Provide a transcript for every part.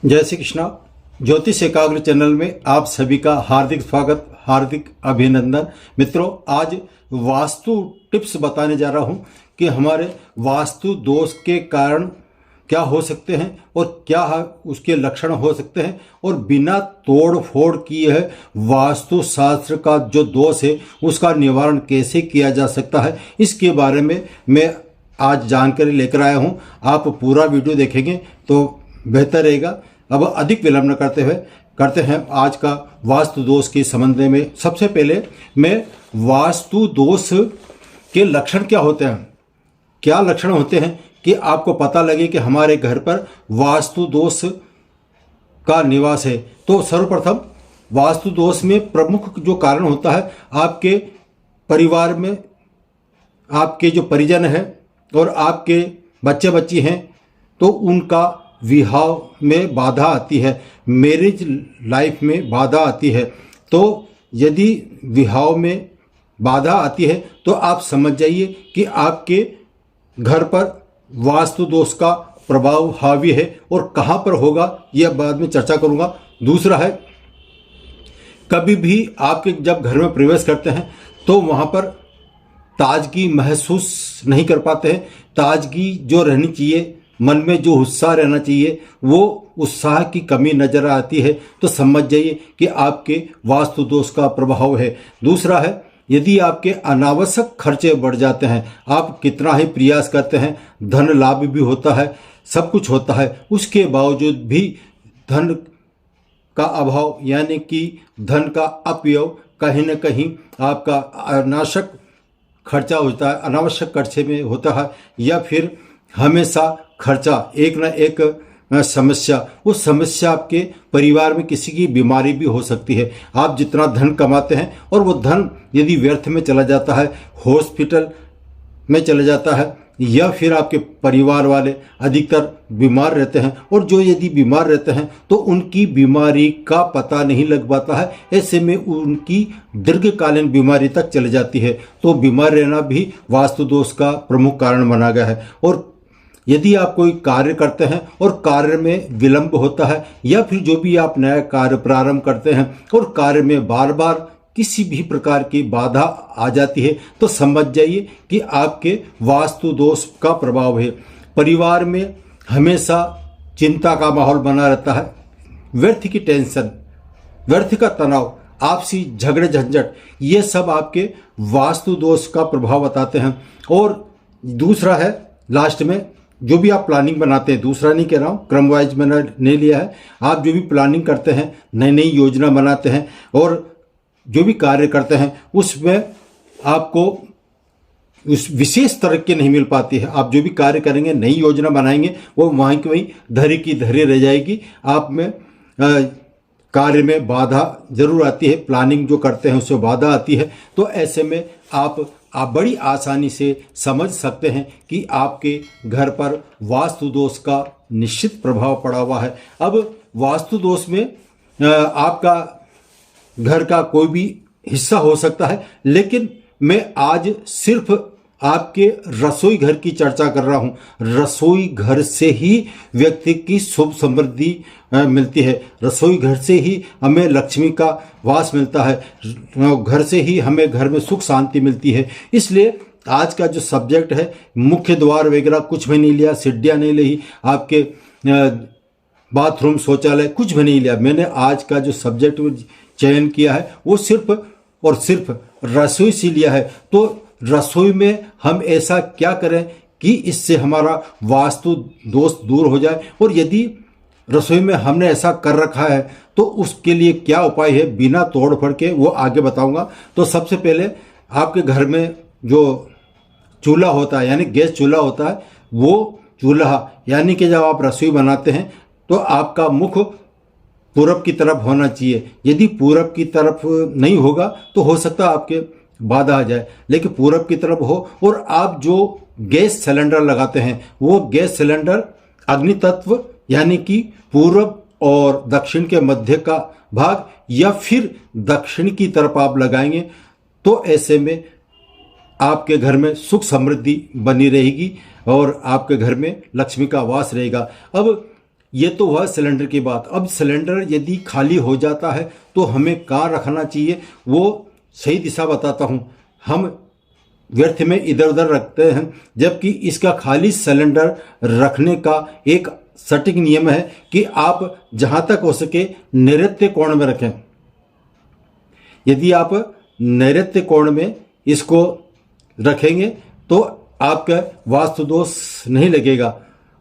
जय श्री कृष्णा। ज्योतिष एकाग्र चैनल में आप सभी का हार्दिक स्वागत, हार्दिक अभिनंदन। मित्रों, आज वास्तु टिप्स बताने जा रहा हूं कि हमारे वास्तु दोष के कारण क्या हो सकते हैं और क्या उसके लक्षण हो सकते हैं, और बिना तोड़ फोड़ किए है वास्तु शास्त्र का जो दोष है उसका निवारण कैसे किया जा सकता है, इसके बारे में मैं आज जानकारी लेकर आया हूं। आप पूरा वीडियो देखेंगे तो बेहतर रहेगा। अब अधिक विलंब न करते हैं आज का वास्तु दोष के संबंध में। सबसे पहले मैं वास्तु दोष के लक्षण क्या होते हैं, क्या लक्षण होते हैं कि आपको पता लगे कि हमारे घर पर वास्तु दोष का निवास है। तो सर्वप्रथम वास्तु दोष में प्रमुख जो कारण होता है, आपके परिवार में आपके जो परिजन हैं और आपके बच्चे बच्ची हैं तो उनका विवाह में बाधा आती है, मैरिज लाइफ में बाधा आती है। तो यदि विवाह में बाधा आती है तो आप समझ जाइए कि आपके घर पर वास्तु दोष का प्रभाव हावी है, और कहाँ पर होगा यह बाद में चर्चा करूँगा। दूसरा है, कभी भी आपके जब घर में प्रवेश करते हैं तो वहाँ पर ताजगी महसूस नहीं कर पाते हैं। ताजगी जो रहनी चाहिए, मन में जो उत्साह रहना चाहिए, वो उत्साह की कमी नजर आती है, तो समझ जाइए कि आपके वास्तु दोष का प्रभाव है। दूसरा है, यदि आपके अनावश्यक खर्चे बढ़ जाते हैं, आप कितना ही प्रयास करते हैं, धन लाभ भी होता है, सब कुछ होता है, उसके बावजूद भी धन का अभाव यानी कि धन का अपव्यय कहीं न कहीं आपका अनावश्यक खर्चा होता है, अनावश्यक खर्चे में होता है, या फिर हमेशा खर्चा एक न एक समस्या, उस समस्या आपके परिवार में किसी की बीमारी भी हो सकती है। आप जितना धन कमाते हैं और वो धन यदि व्यर्थ में चला जाता है, हॉस्पिटल में चला जाता है, या फिर आपके परिवार वाले अधिकतर बीमार रहते हैं, और जो यदि बीमार रहते हैं तो उनकी बीमारी का पता नहीं लग पाता है, ऐसे में उनकी दीर्घकालीन बीमारी तक चली जाती है। तो बीमार रहना भी वास्तु दोष का प्रमुख कारण माना गया है। और यदि आप कोई कार्य करते हैं और कार्य में विलंब होता है, या फिर जो भी आप नया कार्य प्रारंभ करते हैं और कार्य में बार बार किसी भी प्रकार की बाधा आ जाती है, तो समझ जाइए कि आपके वास्तु दोष का प्रभाव है। परिवार में हमेशा चिंता का माहौल बना रहता है, व्यर्थ की टेंशन, व्यर्थ का तनाव, आपसी झगड़े झंझट, ये सब आपके वास्तु दोष का प्रभाव बताते हैं। और दूसरा है, लास्ट में जो भी आप प्लानिंग बनाते हैं, दूसरा नहीं कह रहा हूँ, क्रम वाइज मैंने नहीं लिया है, आप जो भी प्लानिंग करते हैं, नई नई योजना बनाते हैं और जो भी कार्य करते हैं उसमें आपको उस विशेष तरक्की नहीं मिल पाती है। आप जो भी कार्य करेंगे, नई योजना बनाएंगे, वो वहीं की वहीं धरी की धरी रह जाएगी। आप में कार्य में बाधा जरूर आती है, प्लानिंग जो करते हैं उससे बाधा आती है। तो ऐसे में आप बड़ी आसानी से समझ सकते हैं कि आपके घर पर वास्तु दोष का निश्चित प्रभाव पड़ा हुआ है। अब वास्तु दोष में आपका घर का कोई भी हिस्सा हो सकता है, लेकिन मैं आज सिर्फ आपके रसोई घर की चर्चा कर रहा हूं। रसोई घर से ही व्यक्ति की शुभ समृद्धि मिलती है, रसोई घर से ही हमें लक्ष्मी का वास मिलता है, घर से ही हमें घर में सुख शांति मिलती है। इसलिए आज का जो सब्जेक्ट है, मुख्य द्वार वगैरह कुछ भी नहीं लिया, सीढ़ियाँ नहीं ली, आपके बाथरूम शौचालय कुछ भी नहीं लिया। मैंने आज का जो सब्जेक्ट चयन किया है वो सिर्फ और सिर्फ रसोई से लिया है। तो रसोई में हम ऐसा क्या करें कि इससे हमारा वास्तु दोष दूर हो जाए, और यदि रसोई में हमने ऐसा कर रखा है तो उसके लिए क्या उपाय है, बिना तोड़ फोड़ के, वो आगे बताऊंगा। तो सबसे पहले आपके घर में जो चूल्हा होता है यानी गैस चूल्हा होता है, वो चूल्हा यानी कि जब आप रसोई बनाते हैं तो आपका मुख पूरब की तरफ होना चाहिए। यदि पूरब की तरफ नहीं होगा तो हो सकता है आपके बाधा आ जाए, लेकिन पूरब की तरफ हो। और आप जो गैस सिलेंडर लगाते हैं वो गैस सिलेंडर अग्नि तत्व यानी कि पूरब और दक्षिण के मध्य का भाग या फिर दक्षिण की तरफ आप लगाएंगे, तो ऐसे में आपके घर में सुख समृद्धि बनी रहेगी और आपके घर में लक्ष्मी का वास रहेगा। अब ये तो हुआ सिलेंडर की बात। अब सिलेंडर यदि खाली हो जाता है तो हमें कहाँ रखना चाहिए, वो सही दिशा बताता हूँ। हम व्यर्थ में इधर उधर रखते हैं, जबकि इसका खाली सिलेंडर रखने का एक सटीक नियम है कि आप जहाँ तक हो सके नैऋत्य कोण में रखें। यदि आप नैऋत्य कोण में इसको रखेंगे तो आपका वास्तु दोष नहीं लगेगा।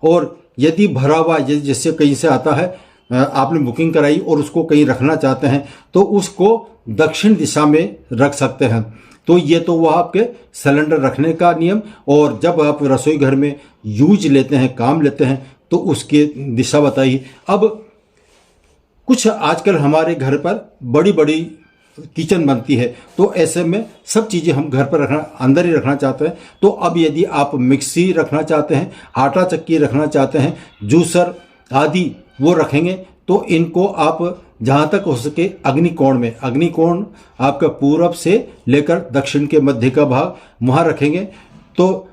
और यदि भरा हुआ जैसे कहीं से आता है, आपने बुकिंग कराई और उसको कहीं रखना चाहते हैं तो उसको दक्षिण दिशा में रख सकते हैं। तो ये तो वह आपके सिलेंडर रखने का नियम। और जब आप रसोई घर में यूज लेते हैं, काम लेते हैं, तो उसकी दिशा बताइए। अब कुछ आजकल हमारे घर पर बड़ी बड़ी किचन बनती है, तो ऐसे में सब चीज़ें हम घर पर रखना, अंदर ही रखना चाहते हैं। तो अब यदि आप मिक्सी रखना चाहते हैं, आटा चक्की रखना चाहते हैं, जूसर आदि वो रखेंगे, तो इनको आप जहाँ तक हो सके अग्निकोण में, अग्निकोण आपका पूरब से लेकर दक्षिण के मध्य का भाग वहाँ रखेंगे तो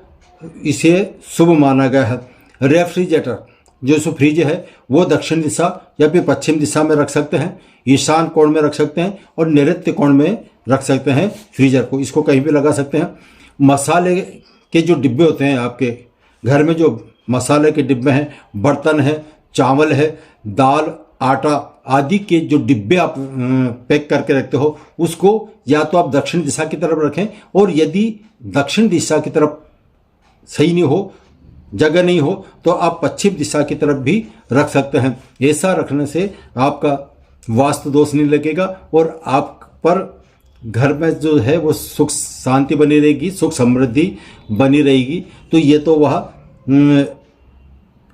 इसे शुभ माना गया है। रेफ्रिजरेटर जो फ्रिज है वो दक्षिण दिशा या फिर पश्चिम दिशा में रख सकते हैं, ईशान कोण में रख सकते हैं और नैऋत्य कोण में रख सकते हैं फ्रीजर को। इसको कहीं भी लगा सकते हैं। मसाले के जो डिब्बे होते हैं आपके घर में, जो मसाले के डिब्बे हैं, बर्तन है, चावल है, दाल, आटा आदि के जो डिब्बे आप पैक करके रखते हो, उसको या तो आप दक्षिण दिशा की तरफ रखें, और यदि दक्षिण दिशा की तरफ सही नहीं हो, जगह नहीं हो, तो आप पश्चिम दिशा की तरफ भी रख सकते हैं। ऐसा रखने से आपका वास्तु दोष नहीं लगेगा और आप पर घर में जो है वो सुख शांति बनी रहेगी, सुख समृद्धि बनी रहेगी। तो ये तो वह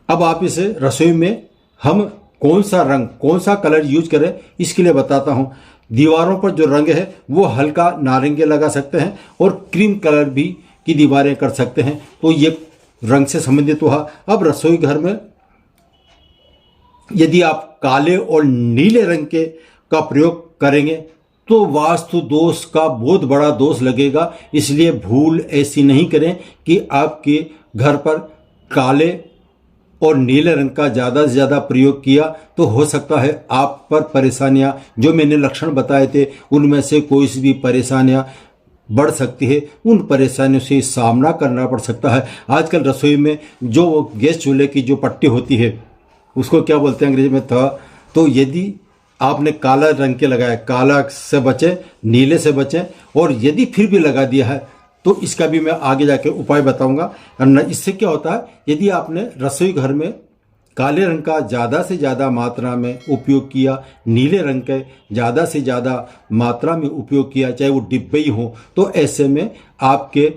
अब आप इसे रसोई में हम कौन सा रंग, कौन सा कलर यूज करें, इसके लिए बताता हूँ। दीवारों पर जो रंग है वो हल्का नारंगी लगा सकते हैं और क्रीम कलर भी की दीवारें कर सकते हैं। तो ये रंग से संबंधित हुआ। अब रसोई घर में यदि आप काले और नीले रंग के का प्रयोग करेंगे तो वास्तु दोष का बहुत बड़ा दोष लगेगा। इसलिए भूल ऐसी नहीं करें कि आपके घर पर काले और नीले रंग का ज़्यादा से ज़्यादा प्रयोग किया तो हो सकता है आप पर परेशानियां, जो मैंने लक्षण बताए थे उनमें से कोई सी भी परेशानियां बढ़ सकती है। उन परेशानियों से सामना करना पड़ सकता है। आजकल रसोई में जो गैस चूल्हे की जो पट्टी होती है उसको क्या बोलते हैं अंग्रेजी में था, तो यदि आपने काला रंग के लगाया, काला से बचें, नीले से बचें। और यदि फिर भी लगा दिया है तो इसका भी मैं आगे जाके उपाय बताऊंगा। इससे क्या होता है, यदि आपने रसोई घर में काले रंग का ज़्यादा से ज़्यादा मात्रा में उपयोग किया, नीले रंग के ज़्यादा से ज़्यादा मात्रा में उपयोग किया, चाहे वो डिब्बे ही हो, तो ऐसे में आपके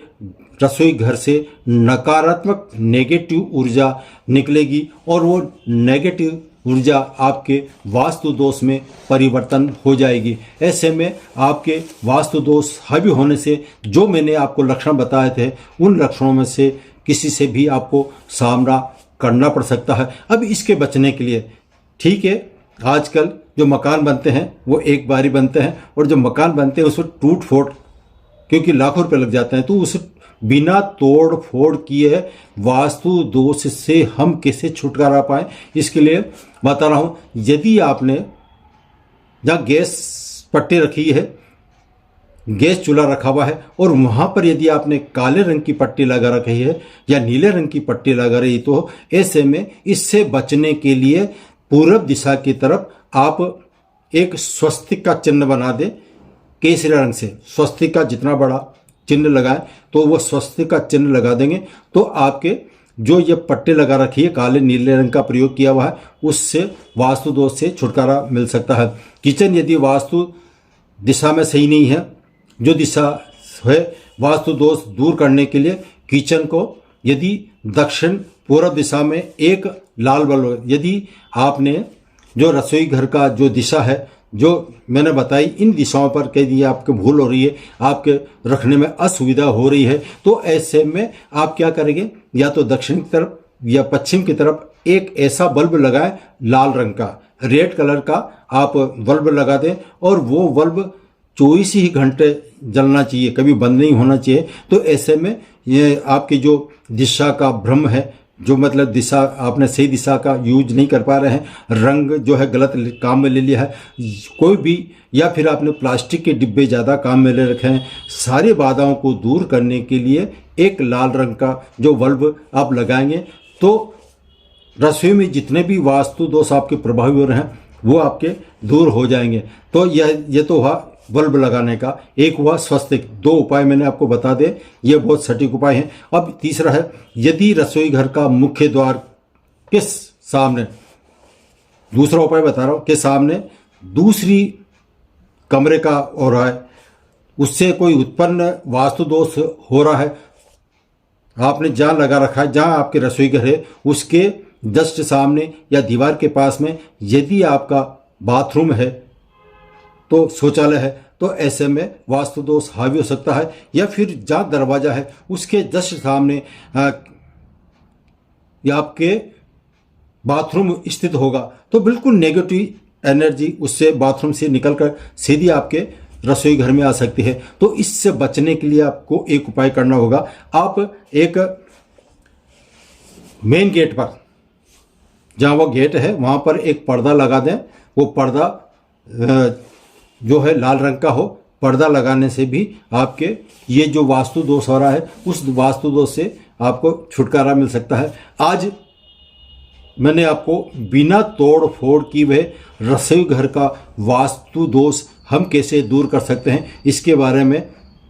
रसोई घर से नकारात्मक नेगेटिव ऊर्जा निकलेगी और वो नेगेटिव ऊर्जा आपके वास्तु दोष में परिवर्तन हो जाएगी। ऐसे में आपके वास्तु दोष हावी होने से जो मैंने आपको लक्षण बताए थे उन लक्षणों में से किसी से भी आपको सामना करना पड़ सकता है। अब इसके बचने के लिए, ठीक है, आजकल जो मकान बनते हैं वो एक बारी बनते हैं और जो मकान बनते हैं उसमें टूट फोड़ क्योंकि लाखों रुपए लग जाते हैं, तो उस बिना तोड़ फोड़ किए वास्तु दोष से हम कैसे छुटकारा पाएं, इसके लिए बता रहा हूँ। यदि आपने जहाँ गैस पट्टी रखी है, गैस चूल्हा रखा हुआ है और वहाँ पर यदि आपने काले रंग की पट्टी लगा रखी है या नीले रंग की पट्टी लगा रही, तो ऐसे में इससे बचने के लिए पूरब दिशा की तरफ आप एक स्वस्तिक का चिन्ह बना दें। केसरी रंग से स्वस्तिक का जितना बड़ा चिन्ह लगाएं तो वो स्वस्तिक का चिन्ह लगा देंगे, तो आपके जो ये पट्टे लगा रखी है काले नीले रंग का प्रयोग किया हुआ है उससे वास्तु दोष से छुटकारा मिल सकता है। किचन यदि वास्तु दिशा में सही नहीं है, जो दिशा है वास्तु दोष दूर करने के लिए किचन को यदि दक्षिण पूर्व दिशा में एक लाल बल्ब, यदि आपने जो रसोई घर का जो दिशा है जो मैंने बताई, इन दिशाओं पर कहीं आपके भूल हो रही है, आपके रखने में असुविधा हो रही है, तो ऐसे में आप क्या करेंगे, या तो दक्षिण की तरफ या पश्चिम की तरफ एक ऐसा बल्ब लगाएं लाल रंग का, रेड कलर का आप बल्ब लगा दें और वो बल्ब 24 ही घंटे जलना चाहिए, कभी बंद नहीं होना चाहिए। तो ऐसे में ये आपकी जो दिशा का भ्रम है जो मतलब दिशा आपने सही दिशा का यूज नहीं कर पा रहे हैं, रंग जो है गलत काम में ले लिया है कोई भी, या फिर आपने प्लास्टिक के डिब्बे ज़्यादा काम में ले रखे हैं, सारी बाधाओं को दूर करने के लिए एक लाल रंग का जो बल्ब आप लगाएंगे तो रसोई में जितने भी वास्तु दोष आपके प्रभावी हो रहे हैं वो आपके दूर हो जाएंगे। तो यह तो हुआ बल्ब लगाने का, एक हुआ स्वस्तिक। 2 उपाय मैंने आपको बता दे, ये बहुत सटीक उपाय हैं। अब तीसरा है, यदि रसोई घर का मुख्य द्वार के सामने, दूसरा उपाय बता रहा हूं, के सामने दूसरी कमरे का हो रहा है, उससे कोई उत्पन्न वास्तु दोष हो रहा है, आपने जहां लगा रखा है, जहां आपके रसोई घर है उसके जस्ट सामने या दीवार के पास में यदि आपका बाथरूम है तो शौचालय है, तो ऐसे में वास्तु दोष हावी हो सकता है। या फिर जहाँ दरवाजा है उसके जस्ट सामने या आपके बाथरूम स्थित होगा तो बिल्कुल नेगेटिव एनर्जी उससे बाथरूम से निकलकर सीधी आपके रसोई घर में आ सकती है। तो इससे बचने के लिए आपको एक उपाय करना होगा। आप एक मेन गेट पर, जहाँ वो गेट है वहाँ पर एक पर्दा लगा दें। वो पर्दा जो है लाल रंग का हो। पर्दा लगाने से भी आपके ये जो वास्तु दोष हो रहा है उस वास्तु दोष से आपको छुटकारा मिल सकता है। आज मैंने आपको बिना तोड़ फोड़ की हुए रसोई घर का वास्तु दोष हम कैसे दूर कर सकते हैं इसके बारे में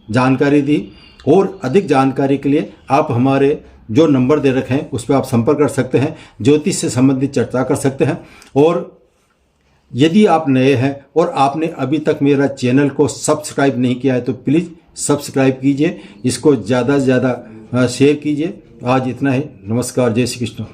जानकारी दी। और अधिक जानकारी के लिए आप हमारे जो नंबर दे रखे हैं उस पर आप संपर्क कर सकते हैं, ज्योतिष से संबंधित चर्चा कर सकते हैं। और यदि आप नए हैं और आपने अभी तक मेरा चैनल को सब्सक्राइब नहीं किया है तो प्लीज़ सब्सक्राइब कीजिए, इसको ज़्यादा से ज़्यादा शेयर कीजिए। आज इतना ही। नमस्कार, जय श्री कृष्ण।